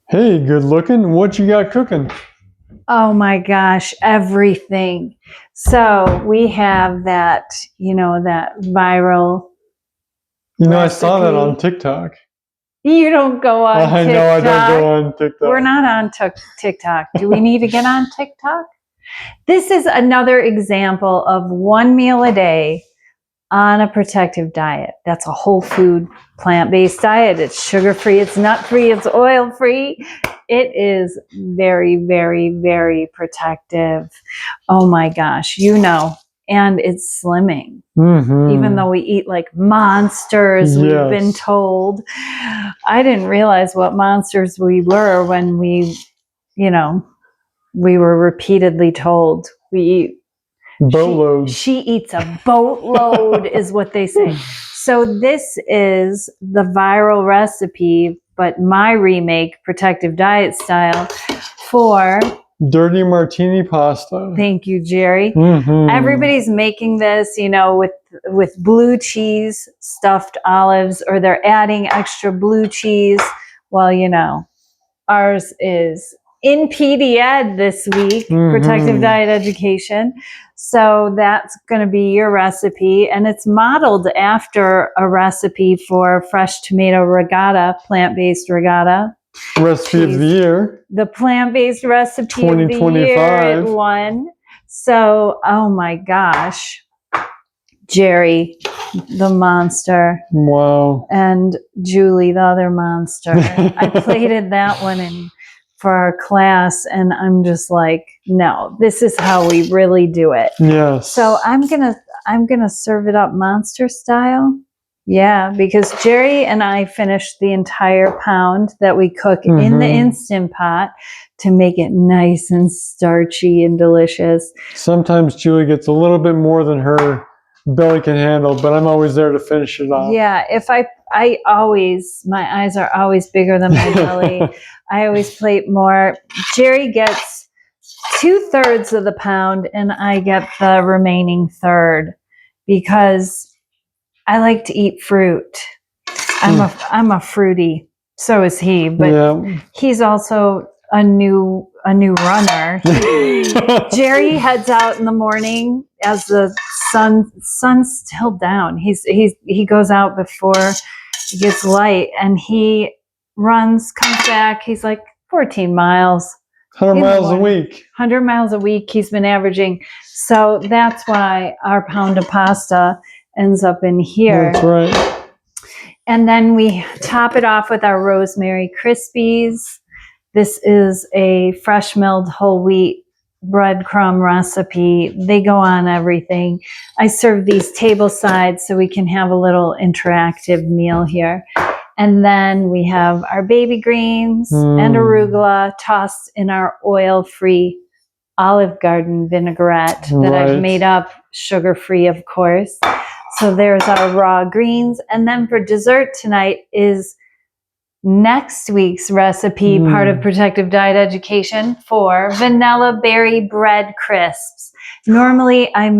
Hey, good looking. What you got cooking? Oh my gosh, everything. So we have that, that viral I saw that on recipe. TikTok. You don't go on I know I don't TikTok. go on TikTok. We're not on TikTok. Do we need to get on TikTok? This is another example of one meal a day on a protective diet. That's a whole food, plant-based diet. It's sugar-free, it's nut-free, it's oil-free. It is very, very, very protective. Oh my gosh, and it's slimming. Even though we eat like monsters, we've been told. I didn't realize what monsters we were when we were repeatedly told we eat boatloads. She eats a boatload is what they say. So this is the viral recipe, but my remake, protective diet style, for dirty martini pasta. Thank you, Jerry. Everybody's making this, with blue cheese, stuffed olives, or they're adding extra blue cheese. Well, ours is in PD Ed this week, Protective Diet Education. So that's going to be your recipe. And it's modeled after a recipe for fresh tomato regatta, plant-based regatta. Recipe of the year. The plant-based recipe of the year, it won. So, oh my gosh. Jerry, the monster. Wow. And Julie, the other monster. I plated that one for our class, and I'm just like, no, this is how we really do it. Yes. So I'm gonna serve it up monster style. Yeah, because Jerry and I finished the entire pound that we cook in the Instant Pot to make it nice and starchy and delicious. Sometimes Julie gets a little bit more than her belly can handle, but I'm always there to finish it off. Yeah, my eyes are always bigger than my belly. I always plate more. Jerry gets 2/3 of the pound and I get the remaining third because I like to eat fruit. I'm a fruity. So is he, but he's also a new runner. Jerry heads out in the morning as the sun's still down. He goes out before it gets light, and he runs, comes back. He's like 14 miles. 100 miles a week. 100 miles a week he's been averaging. So that's why our pound of pasta ends up in here. That's right. And then we top it off with our rosemary Krispies. This is a fresh milled whole wheat breadcrumb recipe. They go on everything. I serve these table sides so we can have a little interactive meal here. And then we have our baby greens and arugula tossed in our oil-free Olive Garden vinaigrette that I've made up, sugar-free, of course. So there's our raw greens. And then for dessert tonight is next week's recipe, part of Protective Diet Education, for vanilla berry bread crisps. Normally I'm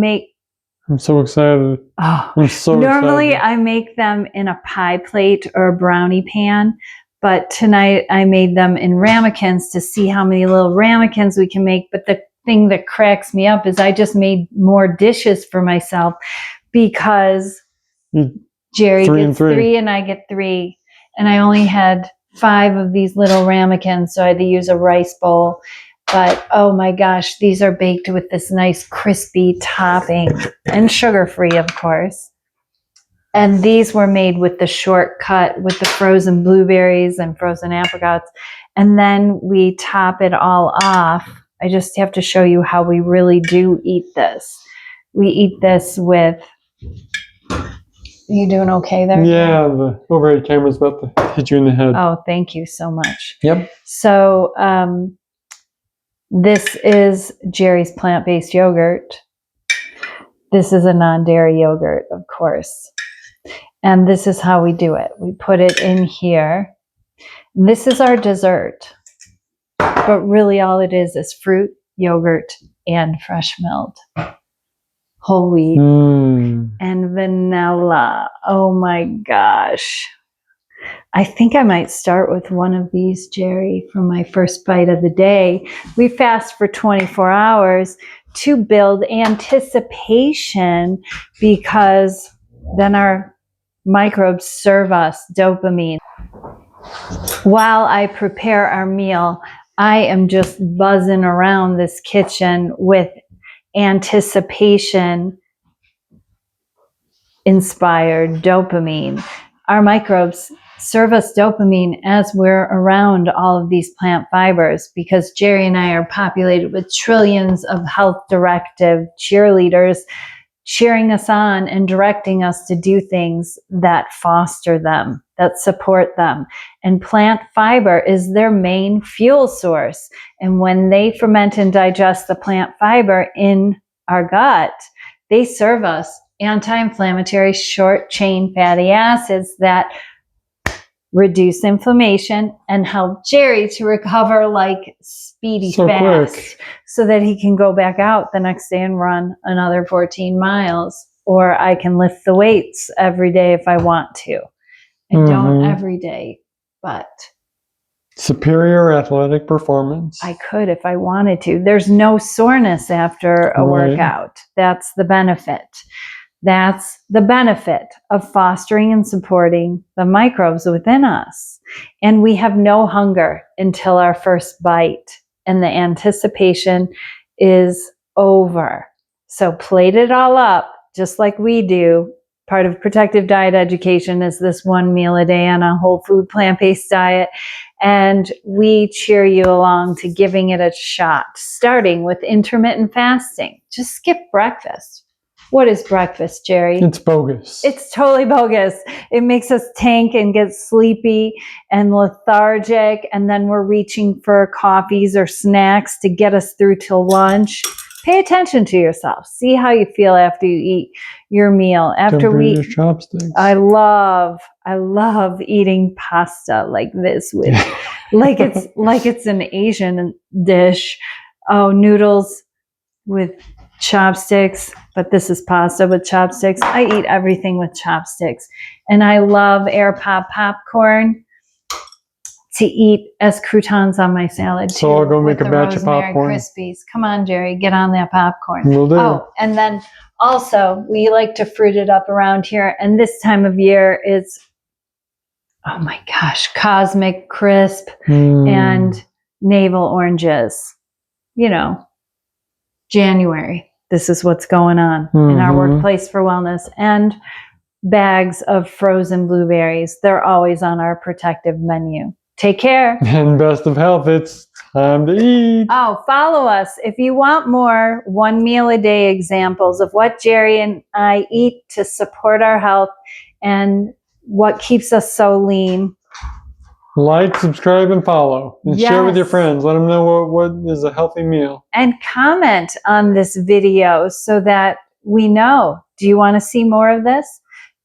so excited. I'm so normally excited. I make them in a pie plate or a brownie pan, but tonight I made them in ramekins to see how many little ramekins we can make. But the thing that cracks me up is I just made more dishes for myself because Jerry gets 3 and I get 3. And I only had 5 of these little ramekins, so I had to use a rice bowl. But oh my gosh, these are baked with this nice crispy topping and sugar-free, of course. And these were made with the shortcut with the frozen blueberries and frozen apricots. And then we top it all off. I just have to show you how we really do eat this. We eat this with... You doing okay there? Yeah, the overhead camera's about to hit you in the head. Oh, thank you so much. Yep. So this is Jerry's plant-based yogurt. This is a non-dairy yogurt, of course. And this is how we do it. We put it in here. This is our dessert. But really all it is fruit, yogurt, and fresh milled whole wheat and vanilla. Oh my gosh. I think I might start with one of these, Jerry, for my first bite of the day. We fast for 24 hours to build anticipation, because then our microbes serve us dopamine. While I prepare our meal, I am just buzzing around this kitchen with anticipation inspired dopamine. Our microbes serve us dopamine as we're around all of these plant fibers, because Jerry and I are populated with trillions of health directive cheerleaders cheering us on and directing us to do things that foster them, that support them. And plant fiber is their main fuel source. And when they ferment and digest the plant fiber in our gut, they serve us anti-inflammatory short chain fatty acids that reduce inflammation and help Jerry to recover like speedy fast, quick. so that he can go back out the next day and run another 14 miles. Or I can lift the weights every day if I want to. I don't every day, but superior athletic performance. I could if I wanted to. There's no soreness after a workout. That's the benefit. That's the benefit of fostering and supporting the microbes within us. And we have no hunger until our first bite, and the anticipation is over. So plate it all up just like we do. Part of protective diet education is this one meal a day on a whole food plant-based diet. And we cheer you along to giving it a shot, starting with intermittent fasting. Just skip breakfast. What is breakfast, Jerry? It's bogus. It's totally bogus. It makes us tank and get sleepy and lethargic, and then we're reaching for coffees or snacks to get us through till lunch. Pay attention to yourself. See how you feel after you eat your meal. After we your chopsticks. I love eating pasta like this with like it's an Asian dish. Oh, noodles with chopsticks, but this is pasta with chopsticks. I eat everything with chopsticks. And I love air pop popcorn to eat as croutons on my salad too. So I'll go make a batch of popcorn. Crispies. Come on, Jerry, get on that popcorn. Will do. Oh, and then also we like to fruit it up around here. And this time of year it's, oh my gosh, Cosmic Crisp and navel oranges. You know, January. This is what's going on in our workplace for wellness. And bags of frozen blueberries. They're always on our protective menu. Take care. And best of health. It's time to eat. Oh, follow us. If you want more one meal a day examples of what Jerry and I eat to support our health and what keeps us so lean. Like, subscribe, and follow. And share with your friends. Let them know what is a healthy meal. And comment on this video so that we know. Do you want to see more of this?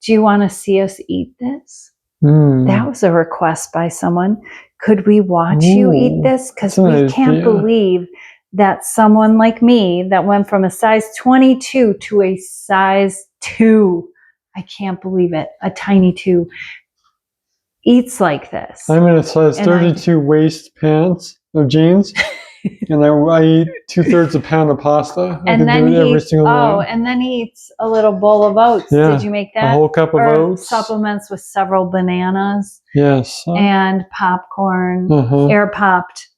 Do you want to see us eat this? That was a request by someone. Could we watch you eat this? Because we can't believe that someone like me that went from a size 22 to a size 2, I can't believe it, a tiny 2, eats like this. I'm in a size 32 waist pants of jeans, and I eat 2/3 a pound of pasta. I can do it every single day. And then he eats a little bowl of oats. Yeah, did you make that? A whole cup of oats. Supplements with several bananas. Yes. And popcorn, air popped,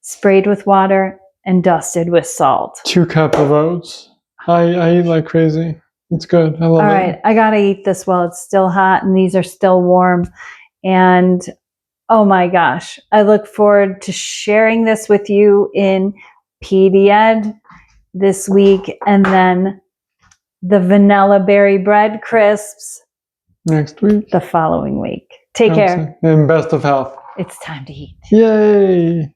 sprayed with water, and dusted with salt. 2 cups of oats. I eat like crazy. It's good. I love it. All right, I gotta eat this while it's still hot and these are still warm. And oh my gosh, I look forward to sharing this with you in PDEd this week, and then the vanilla berry bread crisps next week, the following week. Take care. And best of health. It's time to eat. Yay.